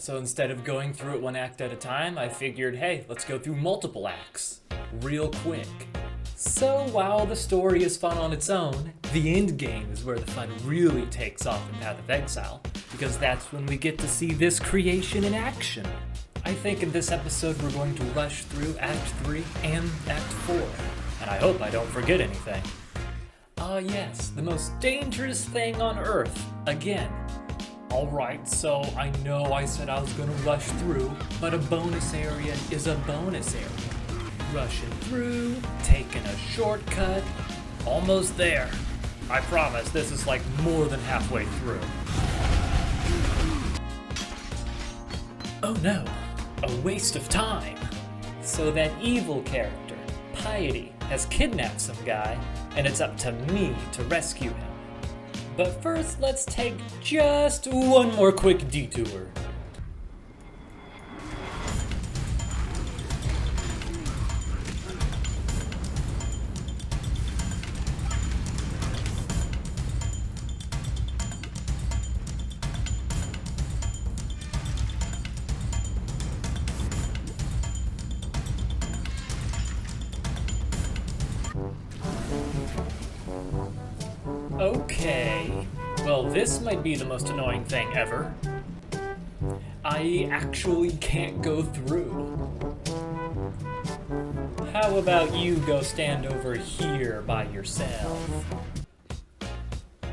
So instead of going through it one act at a time, I figured, hey, let's go through multiple acts, real quick. So while the story is fun on its own, the end game is where the fun really takes off in Path of Exile, because that's when we get to see this creation in action. I think in this episode we're going to rush through Act 3 and Act 4, and I hope I don't forget anything. Yes, the most dangerous thing on Earth, again. Alright, so I know I said I was gonna rush through, but a bonus area is a bonus area. Rushing through, taking a shortcut, almost there. I promise this is like more than halfway through. Oh no, a waste of time. So that evil character, Piety, has kidnapped some guy, and it's up to me to rescue him. But first, let's take just one more quick detour. Okay, well this might be the most annoying thing ever. I actually can't go through. How about you go stand over here by yourself?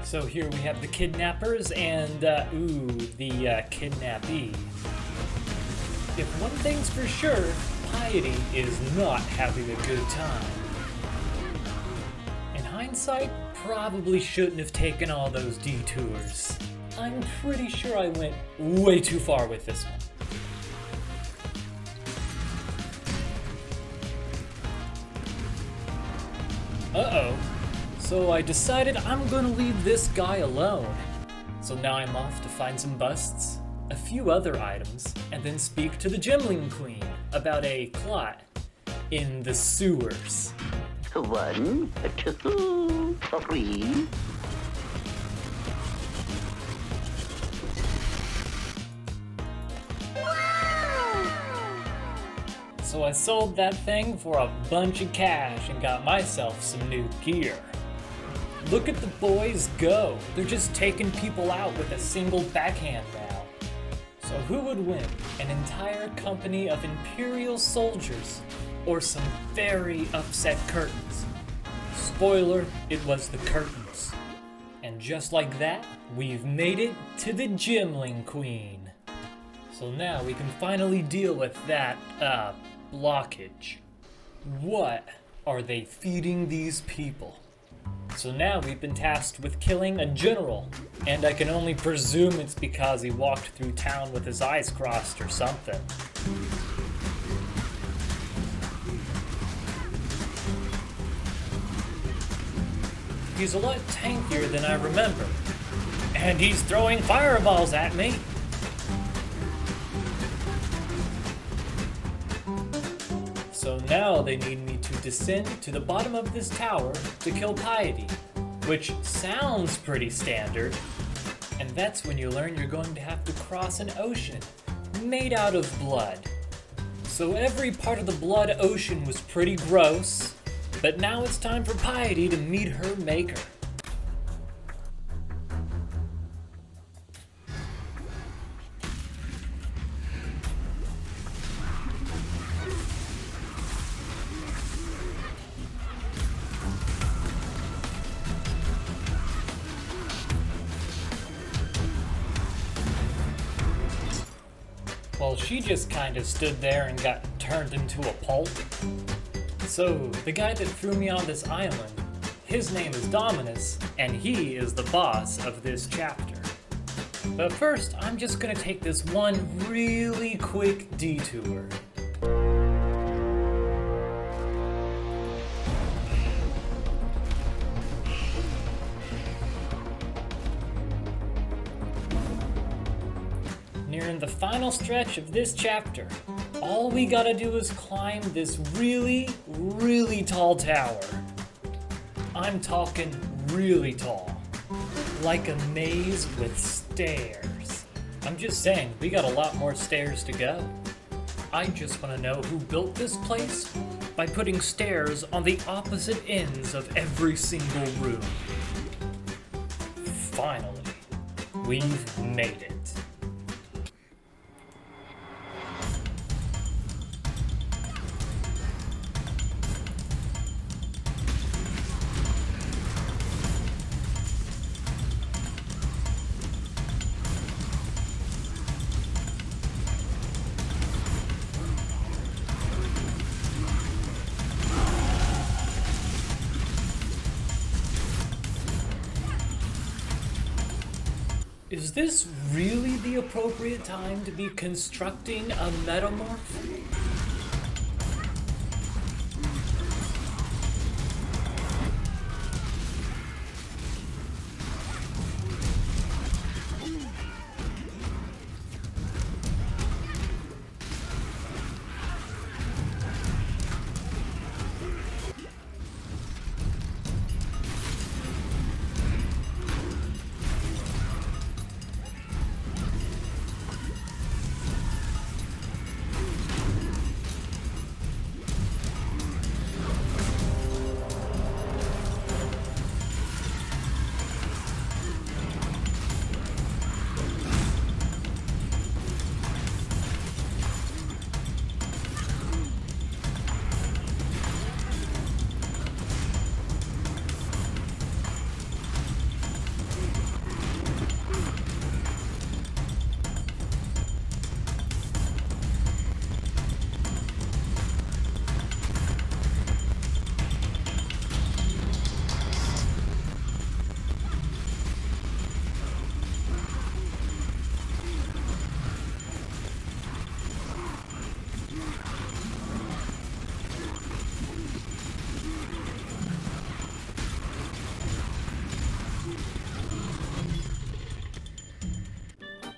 So here we have the kidnappers and, the kidnappee. If one thing's for sure, Piety is not having a good time. In hindsight, probably shouldn't have taken all those detours. I'm pretty sure I went way too far with this one. Uh-oh. So I decided I'm gonna leave this guy alone. So now I'm off to find some busts, a few other items, and then speak to the Gemling Queen about a plot in the sewers. 1, 2, 3. So I sold that thing for a bunch of cash and got myself some new gear. Look at the boys go. They're just taking people out with a single backhand now. So who would win? An entire company of Imperial soldiers or some very upset curtains? Spoiler, it was the curtains. And just like that, we've made it to the Gemling Queen. So now we can finally deal with that, blockage. What are they feeding these people? So now we've been tasked with killing a general, and I can only presume it's because he walked through town with his eyes crossed or something. He's a lot tankier than I remember. And he's throwing fireballs at me. So now they need me to descend to the bottom of this tower to kill Piety, which sounds pretty standard. And that's when you learn you're going to have to cross an ocean made out of blood. So every part of the blood ocean was pretty gross. But now it's time for Piety to meet her maker. Well, she just kinda stood there and got turned into a pulp. So, the guy that threw me on this island, his name is Dominus, and he is the boss of this chapter. But first, I'm just gonna take this one really quick detour. Nearing the final stretch of this chapter, all we gotta do is climb this really, really tall tower. I'm talking really tall. Like a maze with stairs. I'm just saying, we got a lot more stairs to go. I just want to know who built this place by putting stairs on the opposite ends of every single room. Finally, we've made it. Is this really the appropriate time to be constructing a metamorph?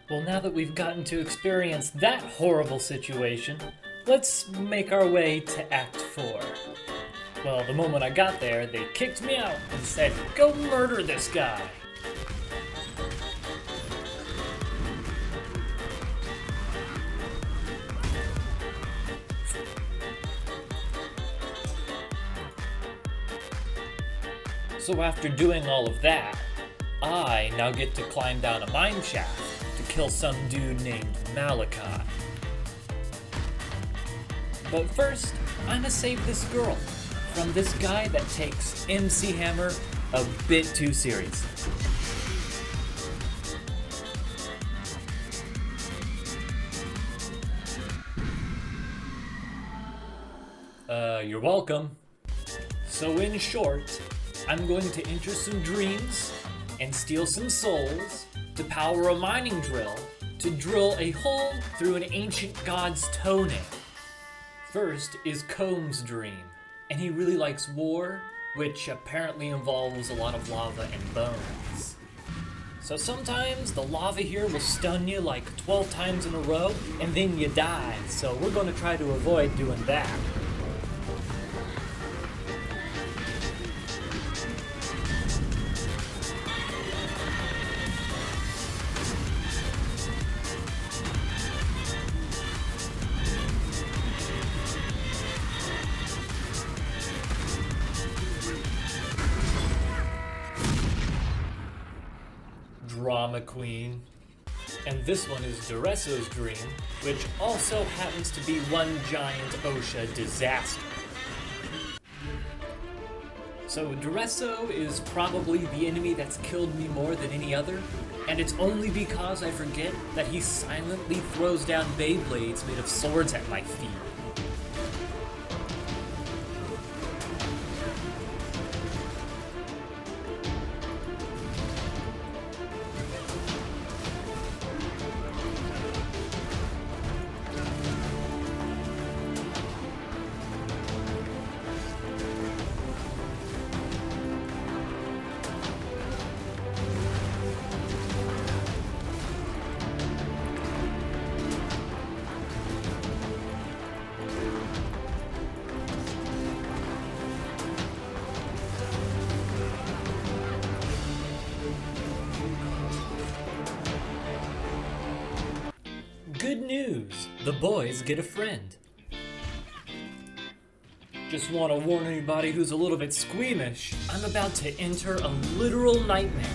Well, now that we've gotten to experience that horrible situation, let's make our way to Act 4. Well, the moment I got there, they kicked me out and said, "Go murder this guy." So after doing all of that, I now get to climb down a mine shaft to kill some dude named Malachi. But first, I'ma save this girl from this guy that takes MC Hammer a bit too seriously. You're welcome. So in short, I'm going to enter some dreams and steal some souls to power a mining drill to drill a hole through an ancient god's toenail. First is Combs' dream, and he really likes war, which apparently involves a lot of lava and bones. So sometimes the lava here will stun you like 12 times in a row, and then you die, so we're going to try to avoid doing that. Drama Queen. And this one is Duresso's dream, which also happens to be one giant OSHA disaster. So Duresso is probably the enemy that's killed me more than any other, and it's only because I forget that he silently throws down Beyblades made of swords at my feet. news! The boys get a friend. Just want to warn anybody who's a little bit squeamish, I'm about to enter a literal nightmare.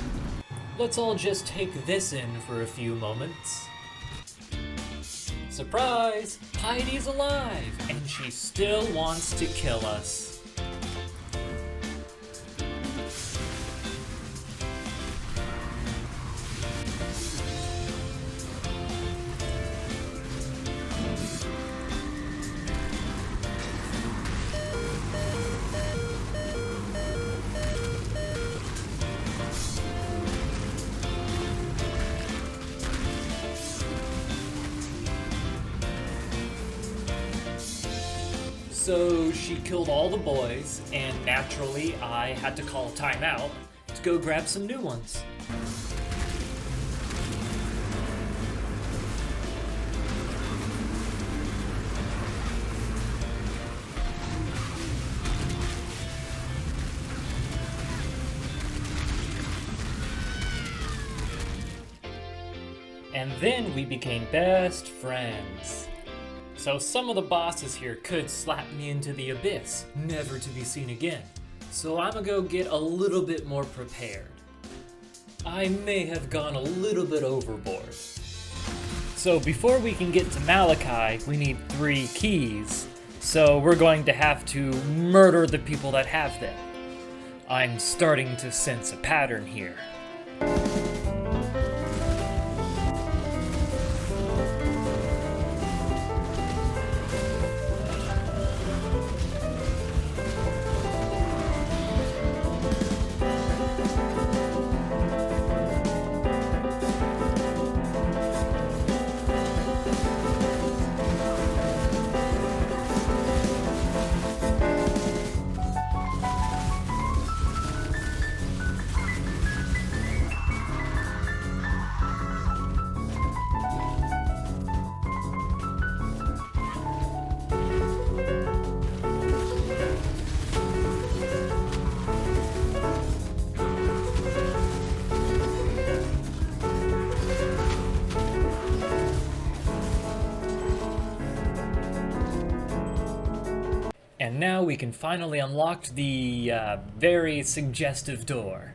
Let's all just take this in for a few moments. Surprise! Piety's alive, and she still wants to kill us. So she killed all the boys, and naturally I had to call a timeout to go grab some new ones. And then we became best friends. So some of the bosses here could slap me into the abyss, never to be seen again. So I'ma go get a little bit more prepared. I may have gone a little bit overboard. So before we can get to Malachi, we need 3 keys. So we're going to have to murder the people that have them. I'm starting to sense a pattern here. And now we can finally unlock the very suggestive door.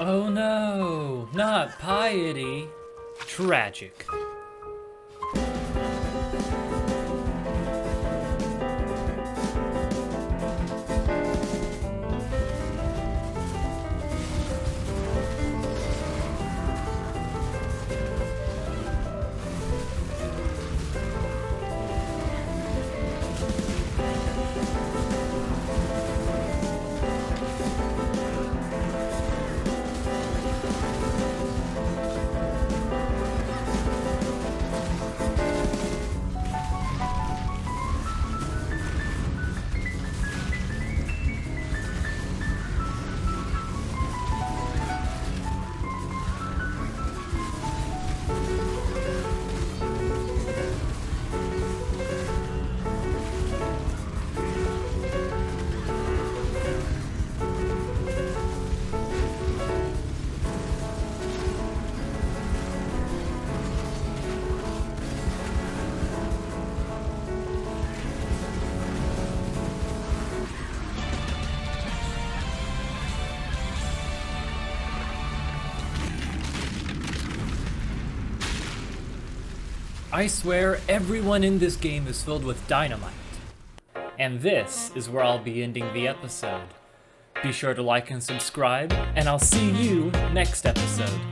Oh no, not Piety. Tragic. I swear everyone in this game is filled with dynamite. And this is where I'll be ending the episode. Be sure to like and subscribe, and I'll see you next episode.